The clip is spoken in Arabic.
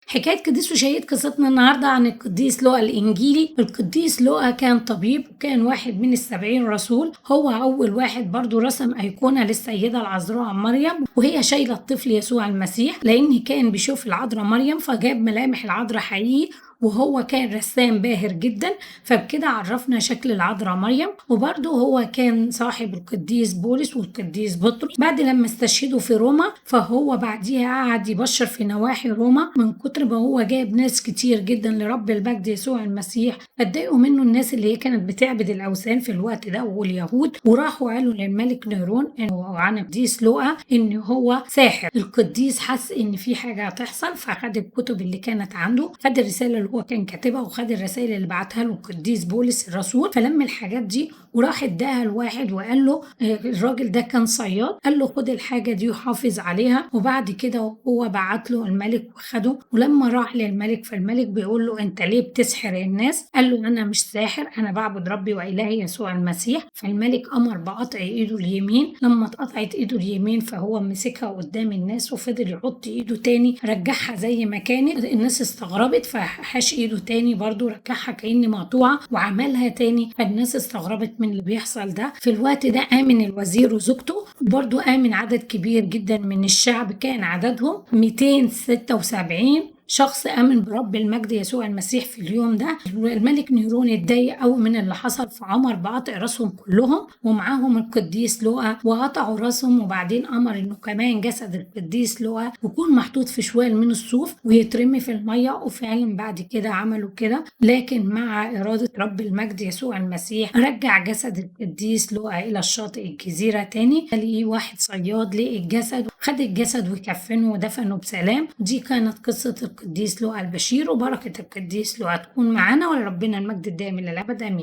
حكاية قديس وشهيد قصتنا النهاردة عن القديس لوقا الإنجيلي. القديس لوقا كان طبيب وكان واحد من ال70 رسول. هو أول واحد برضو رسم أيقونة للسيدة العذراء مريم وهي شايلة الطفل يسوع المسيح، لأن كان بيشوف العذراء مريم فجاب ملامح العذراء حقيقي، وهو كان رسام باهر جدا، فبكده عرفنا شكل العذراء مريم. وبرضه هو كان صاحب القديس بولس والقديس بطرس. بعد لما استشهدوا في روما فهو بعديها قعد يبشر في نواحي روما، من كتر ما هو جاب ناس كتير جدا لرب المجد يسوع المسيح. اتضايقوا منه الناس اللي هي كانت بتعبد الاوثان في الوقت ده واليهود، وراحوا قالوا للملك نيرون انه عن القديس لوقا ان هو ساحر. القديس حس ان في حاجه هتحصل فخد الكتب اللي كانت عنده، خد الرساله اللي هو كان كاتبها وخد الرسائل اللي بعتها له القديس بولس الرسول، فلم الحاجات دي وراح اداها لواحد وقال له الراجل ده كان صياد، قال له خد الحاجه دي وحافظ عليها. وبعد كده هو بعت له الملك وخده، ولما راح للملك فالملك بيقول له انت ليه بتسحر الناس؟ قال له انا مش ساحر، انا بعبد ربي والهي يسوع المسيح. فالملك امر بقطع ايده اليمين، لما اتقطعت ايده اليمين فهو مسكها قدام الناس وفضل يحط ايده تاني، رجعها زي ما كانت. الناس استغربت فحاش ايده تاني برضو رجعها كأن مقطوعة وعملها تاني، فالناس استغربت من اللي بيحصل ده. في الوقت ده آمن الوزير وزوجته، وبرضو آمن عدد كبير جدا من الشعب، كان عددهم 276 شخص آمن برب المجد يسوع المسيح في اليوم ده. الملك نيرون اتضايق قوي من اللي حصل فأمر بقطع راسهم كلهم ومعاهم القديس لوقا، وقطعوا راسهم. وبعدين أمر إنه كمان جسد القديس لوقا يكون محطوط في شوال من الصوف ويترمي في المية، وفعلا بعد كده عملوا كده. لكن مع إرادة رب المجد يسوع المسيح رجع جسد القديس لوقا إلى الشاطئ الجزيرة تاني. لقي واحد صياد لقي الجسد، خد الجسد وكفنه ودفنه بسلام. دي كانت قصة القديس لوقا البشير، وبركة القديس لوقا تكون معانا ولربنا المجد الدائم إلى الأبد آمين.